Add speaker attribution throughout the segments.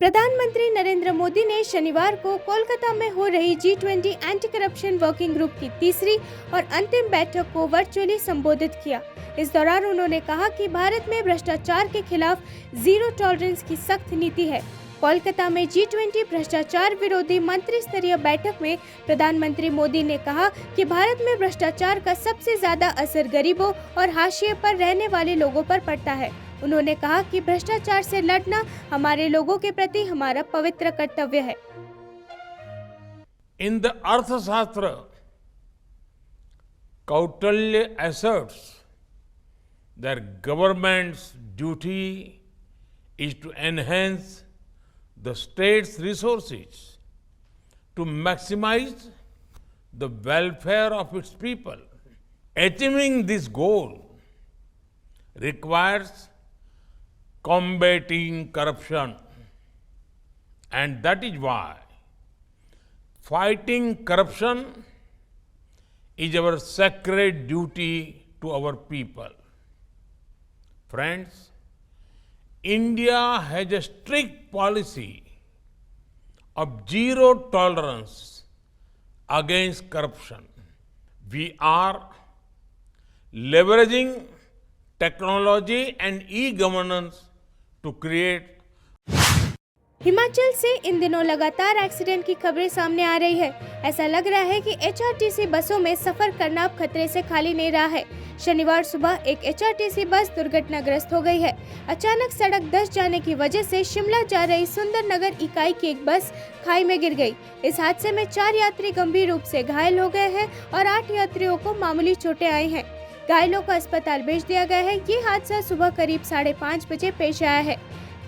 Speaker 1: प्रधानमंत्री नरेंद्र मोदी ने शनिवार को कोलकाता में हो रही G20 anti corruption working group की तीसरी और अंतिम बैठक को वर्चुअली संबोधित किया। इस दौरान उन्होंने कहा कि भारत में भ्रष्टाचार के खिलाफ जीरो टॉलरेंस की सख्त नीति है। कोलकाता में G20 भ्रष्टाचार विरोधी मंत्री स्तरीय बैठक में प्रधानमंत्री मोदी ने कहा कि भारत में भ्रष्टाचार का सबसे ज्यादा असर गरीबों और हाशिए पर रहने वाले लोगों पर पड़ता है। उन्होंने कहा कि भ्रष्टाचार से लड़ना हमारे लोगों के प्रति हमारा पवित्र कर्तव्य है।
Speaker 2: In the Arthashastra, Kautilya asserts that government's duty is to enhance the state's resources to maximize the welfare of its people. Achieving this goal requires combating corruption, and that is why fighting corruption is our sacred duty to our people. Friends, India has a strict policy of zero tolerance against corruption. We are leveraging technology and e-governance to create।
Speaker 1: Himachal से इन दिनों लगातार accident की खबरें सामने आ रही है। ऐसा लग रहा है कि HRTC बसों में सफर करना अब खतरे से खाली नहीं रहा है। शनिवार सुबह एक HRTC बस दुर्घटनाग्रस्त हो गई है। अचानक सड़क धंस जाने की वजह से शिमला जा रही सुंदरनगर इकाई की एक बस खाई में गिर गई। इस हादसे में 4 यात्री गंभीर रूप से घायल हो गए हैं और 8 यात्रियों को मामूली चोटें आई हैं। घायलों को अस्पताल भेज दिया गया है। ये हादसा सुबह करीब 5:30 बजे पेश आया है।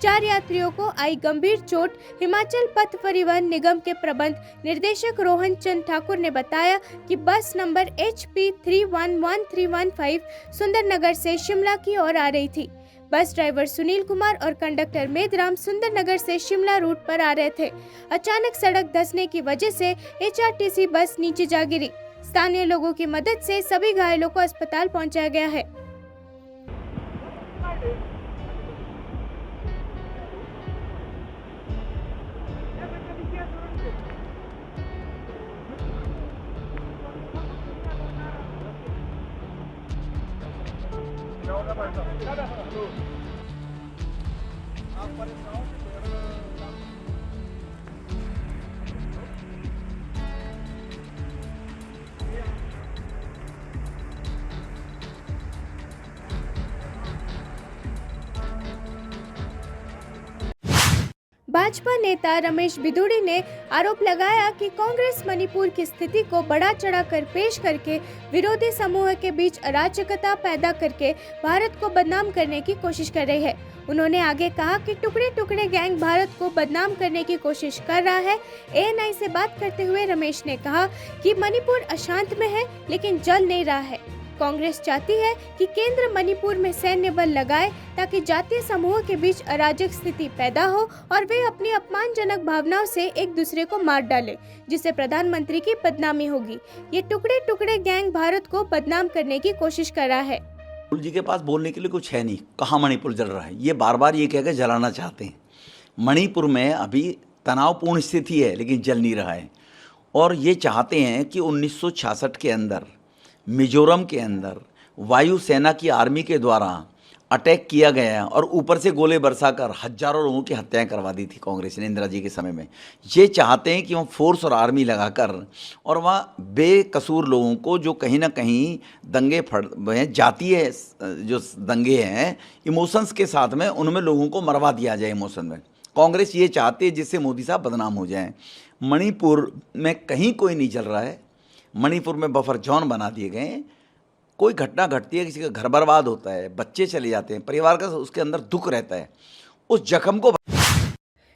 Speaker 1: 4 यात्रियों को आई गंभीर चोट। हिमाचल पथ परिवहन निगम के प्रबंध निर्देशक रोहन चंद ठाकुर ने बताया कि बस नंबर HP 311315 सुंदरनगर से शिमला की ओर आ रही थी। बस ड्राइवर सुनील कुमार और कंडक्टर मेदराम सुंदरनगर से शिमला रूट पर आ रहे थे। अचानक सड़क धंसने की वजह से HRTC बस नीचे जा गिरी। स्थानीय लोगों की मदद से सभी घायलों को अस्पताल पहुंचाया गया है। भाजपा नेता रमेश बिधूड़ी ने आरोप लगाया कि कांग्रेस मणिपुर की स्थिति को बढ़ा चढ़ाकर पेश करके विरोधी समूह के बीच अराजकता पैदा करके भारत को बदनाम करने की कोशिश कर रही है। उन्होंने आगे कहा कि टुकड़े टुकड़े गैंग भारत को बदनाम करने की कोशिश कर रहा है। ANI से बात करते हुए रमेश ने कहा कि मणिपुर अशांत में है लेकिन जल नहीं रहा है। कांग्रेस चाहती है कि केंद्र मणिपुर में सैन्य बल लगाए ताकि जातीय समूह के बीच अराजक स्थिति पैदा हो और वे अपनी अपमानजनक भावनाओं से एक दूसरे को मार डालें, जिससे प्रधानमंत्री की बदनामी होगी। ये टुकड़े टुकड़े गैंग भारत को बदनाम करने की कोशिश कर रहा है।
Speaker 3: जी के पास बोलने के लिए कुछ है नहीं। कहाँ मणिपुर जल रहा है, ये बार बार ये कहकर जलाना चाहते हैं। मणिपुर में अभी तनावपूर्ण स्थिति है लेकिन जल नहीं रहा है। और ये चाहते हैं कि 1966 के अंदर मिजोरम के अंदर वायुसेना की आर्मी के द्वारा अटैक किया गया और ऊपर से गोले बरसाकर हजारों लोगों की हत्याएं करवा दी थी कांग्रेस ने इंदिरा जी के समय में। ये चाहते हैं कि वहाँ फोर्स और आर्मी लगाकर और वहाँ बेकसूर लोगों को जो कहीं ना कहीं दंगे जातीय जो दंगे हैं इमोशंस के साथ में उनमें लोगों को मरवा दिया जाए इमोशन में। कांग्रेस ये चाहती है जिससे मोदी साहब बदनाम हो जाएं। मणिपुर में कहीं कोई नहीं चल रहा है। मणिपुर में बफर जोन बना दिए गए हैं। कोई घटना घटती है, किसी का घर बर्बाद होता है, बच्चे चले जाते हैं, परिवार का उसके अंदर दुख रहता है, उस जख्म को।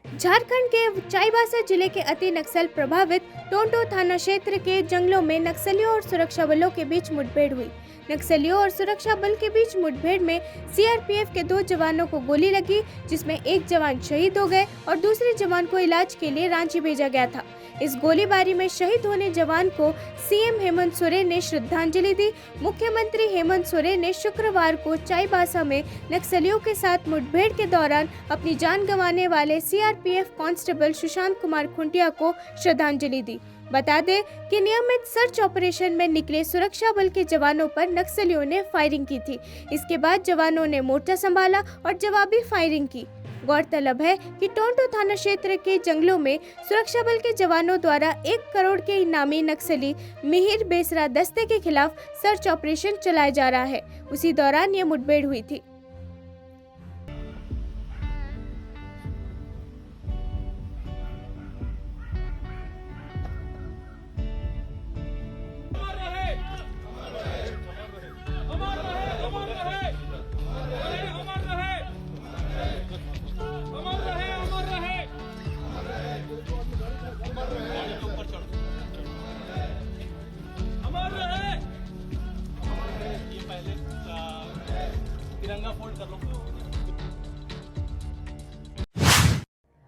Speaker 1: झारखंड के चाईबासा जिले के अति नक्सल प्रभावित टोंटो थाना क्षेत्र के जंगलों में नक्सलियों और सुरक्षा बलों के बीच मुठभेड़ हुई, नक्सलियों और सुरक्षा बल के बीच मुठभेड़ में सीआरपीएफ के 2 जवानों को गोली लगी, जिसमें एक जवान शहीद हो गए और दूसरे जवान को इलाज के लिए रांची भेजा गया था। इस गोलीबारी में शहीद होने जवान को सीएम हेमंत सोरेन ने श्रद्धांजलि दी। मुख्यमंत्री हेमंत सोरेन ने शुक्रवार को चाईबासा में नक्सलियों के साथ मुठभेड़ के दौरान अपनी जान गंवाने वाले सीआरपीएफ कांस्टेबल सुशांत कुमार खुंटिया को श्रद्धांजलि दी। बता दें कि नियमित सर्च ऑपरेशन में निकले सुरक्षा बल के जवानों पर नक्सलियों ने फायरिंग की थी। इसके बाद जवानों ने मोर्चा संभाला और जवाबी फायरिंग की। गौरतलब है कि टोंटो थाना क्षेत्र के जंगलों में सुरक्षा बल के जवानों द्वारा 1 करोड़ के इनामी नक्सली मिहिर बेसरा दस्ते के खिलाफ सर्च ऑपरेशन चलाया जा रहा है। उसी दौरान ये मुठभेड़ हुई थी।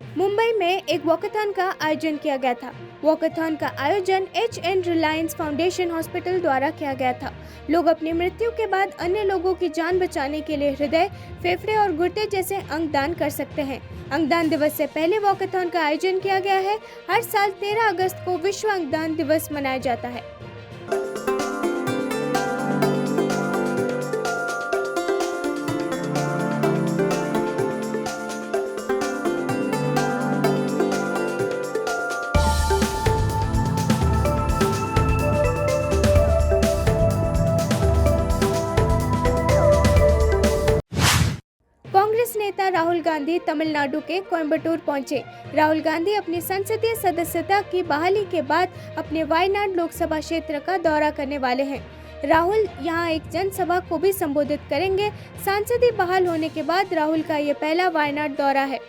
Speaker 1: मुंबई में एक वॉकाथॉन का आयोजन किया गया था। वॉकाथॉन का आयोजन HN रिलायंस फाउंडेशन हॉस्पिटल द्वारा किया गया था। लोग अपनी मृत्यु के बाद अन्य लोगों की जान बचाने के लिए हृदय, फेफड़े और गुर्दे जैसे अंग दान कर सकते हैं। अंगदान दिवस से पहले वॉकाथॉन का आयोजन किया गया है। हर साल 13 अगस्त को विश्व अंगदान दिवस मनाया जाता है। कांग्रेस नेता राहुल गांधी तमिलनाडु के कोयम्बटूर पहुंचे। राहुल गांधी अपनी संसदीय सदस्यता की बहाली के बाद अपने वायनाड लोकसभा क्षेत्र का दौरा करने वाले हैं। राहुल यहां एक जनसभा को भी संबोधित करेंगे। सांसदीय बहाल होने के बाद राहुल का ये पहला वायनाड दौरा है।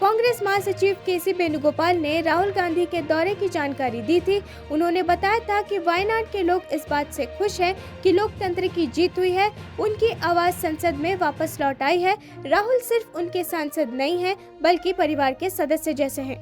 Speaker 1: कांग्रेस महासचिव केसी वेणुगोपाल ने राहुल गांधी के दौरे की जानकारी दी थी। उन्होंने बताया था कि वायनाड के लोग इस बात से खुश हैं कि लोकतंत्र की जीत हुई है, उनकी आवाज संसद में वापस लौट आई है। राहुल सिर्फ उनके सांसद नहीं हैं, बल्कि परिवार के सदस्य जैसे हैं।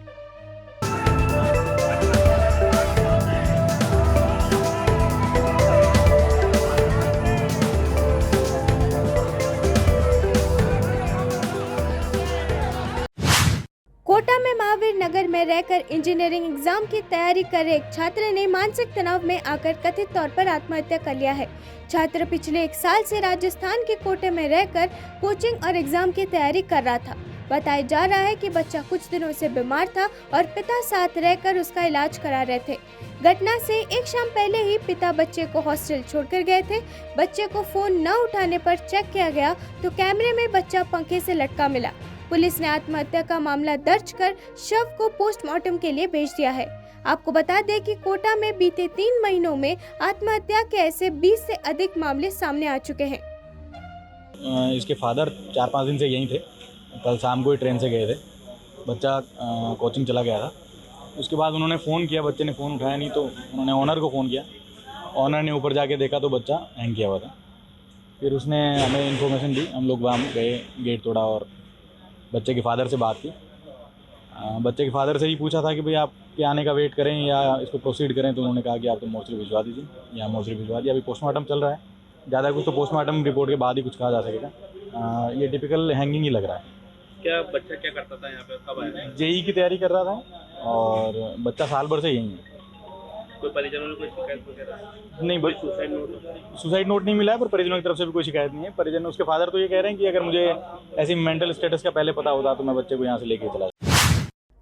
Speaker 1: कोटा में महावीर नगर में रहकर इंजीनियरिंग एग्जाम की तैयारी कर रहे एक छात्र ने मानसिक तनाव में आकर कथित तौर पर आत्महत्या कर लिया है। छात्र पिछले 1 साल से राजस्थान के कोटे में रहकर कोचिंग और एग्जाम की तैयारी कर रहा था। बताया जा रहा है कि बच्चा कुछ दिनों से बीमार था और पिता साथ रहकर उसका इलाज करा रहे थे। घटना से एक शाम पहले ही पिता बच्चे को हॉस्टल छोड़कर गए थे। बच्चे को फोन न उठाने पर चेक किया गया तो कैमरे में बच्चा पंखे से लटका मिला। पुलिस ने आत्महत्या का मामला दर्ज कर शव को पोस्टमार्टम के लिए भेज दिया है। आपको बता दें कि कोटा में बीते 3 महीनों में आत्महत्या के ऐसे 20 से अधिक मामले सामने आ चुके हैं।
Speaker 4: इसके फादर 4-5 दिन से यहीं थे। कल शाम को ही ट्रेन से गए थे। बच्चा कोचिंग चला गया था। उसके बाद उन्होंने फ़ोन किया, बच्चे ने फ़ोन उठाया नहीं तो उन्होंने ऑनर को फ़ोन किया। ऑनर ने ऊपर जाके देखा तो बच्चा हैंग किया हुआ था। फिर उसने हमें इन्फॉर्मेशन दी। हम लोग वहाँ गए, गेट तोड़ा और बच्चे के फादर से बात की। बच्चे के फादर से ही पूछा था कि भाई आपके आने का वेट करें या इसको प्रोसीड करें, तो उन्होंने कहा कि आप तो मोर्चरी भिजवा दीजिए। यहाँ मोर्चरी भिजवा दिया। अभी पोस्टमार्टम चल रहा है। ज़्यादा कुछ तो पोस्टमार्टम रिपोर्ट के बाद ही कुछ कहा जा सकेगा। ये टिपिकल हैंगिंग ही लग रहा है।
Speaker 5: क्या बच्चा क्या करता था यहाँ पे, कब आया?
Speaker 4: जेई की तैयारी कर रहा था और बच्चा साल भर से यहीं है।
Speaker 5: कोई परिजनों ने कोई शिकायत वगैरह?
Speaker 4: नहीं, बस सुसाइड नोट नहीं मिला है, पर परिजनों की तरफ से भी कोई शिकायत नहीं है। परिजन, उसके फादर तो ये कह रहे हैं कि अगर मुझे ऐसी मेंटल स्टेटस का पहले पता होता तो मैं बच्चे को यहाँ से लेके चला।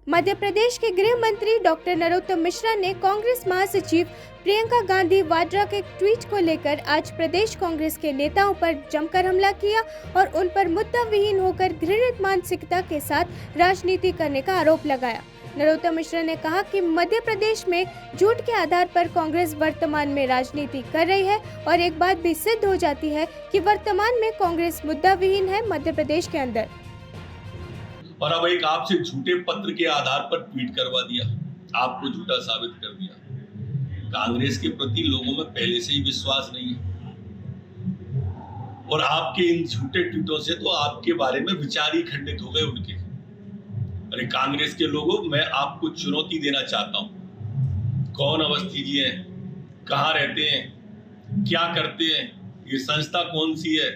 Speaker 1: मध्य प्रदेश के गृह मंत्री डॉक्टर नरोत्तम मिश्रा ने कांग्रेस महासचिव प्रियंका गांधी वाड्रा के ट्वीट को लेकर आज प्रदेश कांग्रेस के नेताओं पर जमकर हमला किया और उन पर मुद्दा विहीन होकर घृणित मानसिकता के साथ राजनीति करने का आरोप लगाया। नरोत्तम मिश्रा ने कहा कि मध्य प्रदेश में झूठ के आधार पर कांग्रेस वर्तमान में राजनीति कर रही है और एक बात भी सिद्ध हो जाती है कि वर्तमान में कांग्रेस मुद्दा विहीन है मध्य प्रदेश के अंदर।
Speaker 6: और अब एक आपसे झूठे पत्र के आधार पर ट्वीट करवा दिया, आपको झूठा साबित कर दिया। कांग्रेस के प्रति लोगों में पहले से ही विश्वास नहीं है। और आपके इन झूठे ट्वीटों से तो आपके बारे में विचार ही खंडित हो गए उनके। अरे कांग्रेस के लोगों, मैं आपको चुनौती देना चाहता हूं। कौन अवस्थी जी हैं, कहाँ रहते हैं, क्या करते हैं, ये संस्था कौन सी है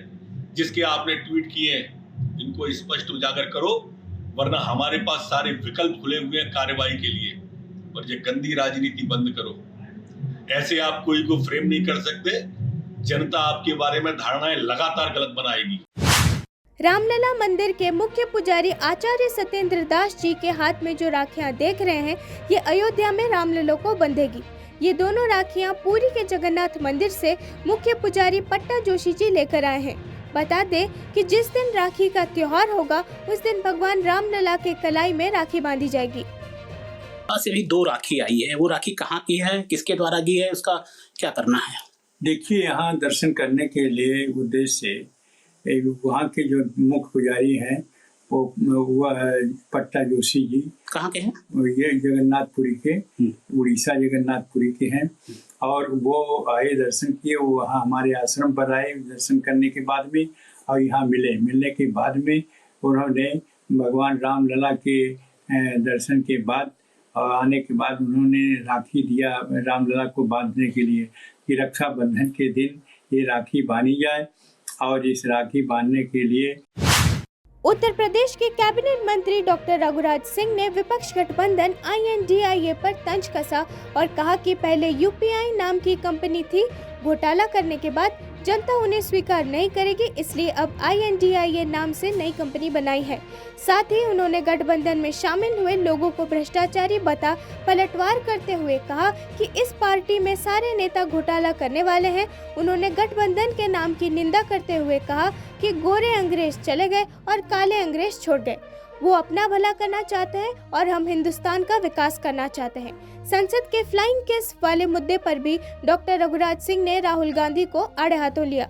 Speaker 6: जिसके आपने ट्वीट किए हैं, इनको स्पष्ट उजागर करो, वरना हमारे पास सारे विकल्प खुले हुए हैं कार्रवाई के लिए। और ये गंदी राजनीति बंद करो। ऐसे आप कोई को फ्रेम नहीं कर सकते। जनता आपके बारे में धारणाएं लगातार गलत बनाएगी।
Speaker 1: रामलला मंदिर के मुख्य पुजारी आचार्य सत्येंद्र दास जी के हाथ में जो राखियां देख रहे हैं, ये अयोध्या में रामलला को बंधेगी। ये दोनों राखियां पुरी के जगन्नाथ मंदिर से मुख्य पुजारी पट्टा जोशी जी लेकर आए हैं। बता दें कि जिस दिन राखी का त्योहार होगा, उस दिन भगवान रामलला के कलाई में राखी बांधी जाएगी।
Speaker 7: से भी 2 राखी आई है, वो राखी कहाँ की है, किसके द्वारा की है, उसका क्या करना है?
Speaker 8: देखिए, यहाँ दर्शन करने के लिए उद्देश्य से वहाँ के जो मुख्य पुजारी हैं वो पट्टा जोशी जी।
Speaker 7: कहाँ के हैं?
Speaker 8: ये जगन्नाथपुरी के, उड़ीसा जगन्नाथपुरी के हैं। और वो आए, दर्शन किए, वो वहाँ हमारे आश्रम पर आए दर्शन करने के बाद में, और यहाँ मिलने के बाद में उन्होंने भगवान रामलला के दर्शन के बाद और आने के बाद उन्होंने राखी दिया रामलला को बांधने के लिए कि रक्षाबंधन के दिन ये राखी बांधी जाए। और इस राखी बांधने के लिए
Speaker 1: उत्तर प्रदेश के कैबिनेट मंत्री डॉक्टर रघुराज सिंह ने विपक्ष गठबंधन INDIA पर तंज कसा और कहा कि पहले UPI नाम की कंपनी थी, घोटाला करने के बाद जनता उन्हें स्वीकार नहीं करेगी, इसलिए अब INDIA नाम से नई कंपनी बनाई है। साथ ही उन्होंने गठबंधन में शामिल हुए लोगों को भ्रष्टाचारी बता पलटवार करते हुए कहा कि इस पार्टी में सारे नेता घोटाला करने वाले हैं। उन्होंने गठबंधन के नाम की निंदा करते हुए कहा कि गोरे अंग्रेज चले गए और काले अंग्रेज छोड़ गए। वो अपना भला करना चाहते हैं और हम हिंदुस्तान का विकास करना चाहते हैं। संसद के फ्लाइंग केस वाले मुद्दे पर भी डॉक्टर रघुराज सिंह ने राहुल गांधी को आड़े हाथों लिया।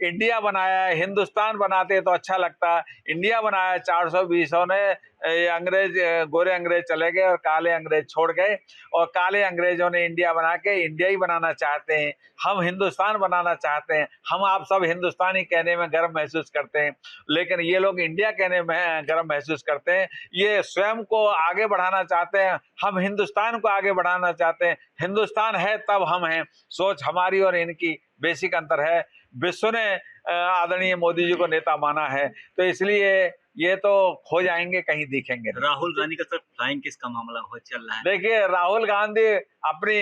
Speaker 9: इंडिया बनाया है, हिंदुस्तान बनाते तो अच्छा लगता। इंडिया बनाया 420 ने, अंग्रेज, गोरे अंग्रेज चले गए और काले अंग्रेज छोड़ गए, और काले अंग्रेजों ने इंडिया बना के इंडिया ही बनाना चाहते हैं। हम हिंदुस्तान बनाना चाहते हैं। हम आप सब हिंदुस्तानी कहने में गर्व महसूस करते हैं, लेकिन ये लोग इंडिया कहने में गर्व महसूस करते हैं। ये स्वयं को आगे बढ़ाना चाहते हैं, हम हिंदुस्तान को आगे बढ़ाना चाहते हैं। हिंदुस्तान है तब हम हैं। सोच हमारी और इनकी बेसिक अंतर है। विश्व ने आदरणीय मोदी जी को नेता माना है, तो इसलिए ये तो खो जाएंगे, कहीं दिखेंगे।
Speaker 10: राहुल गांधी का सर फ्लाइंग किस का मामला हो चल रहा है?
Speaker 9: देखिए, राहुल गांधी अपनी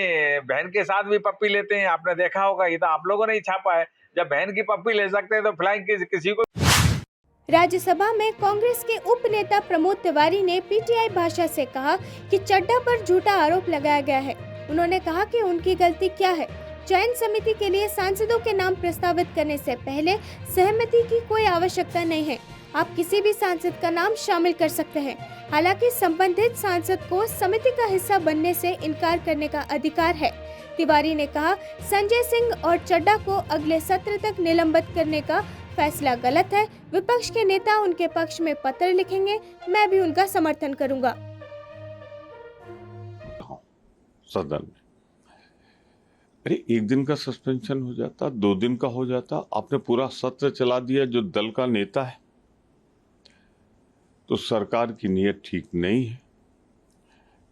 Speaker 9: बहन के साथ भी पप्पी लेते हैं, आपने देखा होगा। ये तो आप लोगों ने ही छापा है। जब बहन की पप्पी ले सकते हैं तो फ्लाइंग किसी को।
Speaker 1: राज्यसभा में कांग्रेस के उप नेता प्रमोद तिवारी ने PTI भाषा से कहा कि चड्ढा पर झूठा आरोप लगाया गया है। उन्होंने कहा कि उनकी गलती क्या है। चयन समिति के लिए सांसदों के नाम प्रस्तावित करने से पहले सहमति की कोई आवश्यकता नहीं है। आप किसी भी सांसद का नाम शामिल कर सकते हैं। हालांकि संबंधित सांसद को समिति का हिस्सा बनने से इनकार करने का अधिकार है। तिवारी ने कहा, संजय सिंह और चड्ढा को अगले सत्र तक निलंबित करने का फैसला गलत है। विपक्ष के नेता उनके पक्ष में पत्र लिखेंगे, मैं भी उनका समर्थन करूंगा।
Speaker 11: सदन में अरे 1 दिन का सस्पेंशन हो जाता, 2 दिन का हो जाता, आपने पूरा सत्र चला दिया जो दल का नेता है, तो सरकार की नीयत ठीक नहीं है।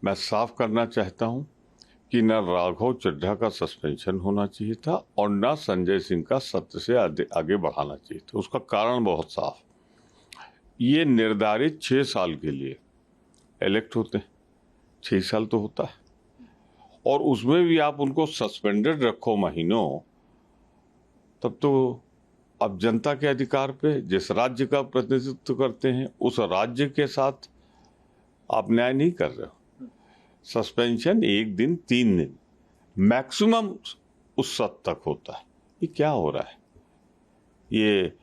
Speaker 11: मैं साफ करना चाहता हूं कि न राघव चड्ढा का सस्पेंशन होना चाहिए था और न संजय सिंह का सत्र से आगे बढ़ाना चाहिए था। उसका कारण बहुत साफ, ये निर्धारित 6 साल के लिए इलेक्ट होते हैं, 6 साल तो होता है, और उसमें भी आप उनको सस्पेंडेड रखो महीनों, तब तो अब जनता के अधिकार पे, जिस राज्य का प्रतिनिधित्व करते हैं उस राज्य के साथ आप न्याय नहीं कर रहे हो। सस्पेंशन 1 दिन 3 दिन मैक्सिमम उस हद तक होता है। ये क्या हो रहा है? ये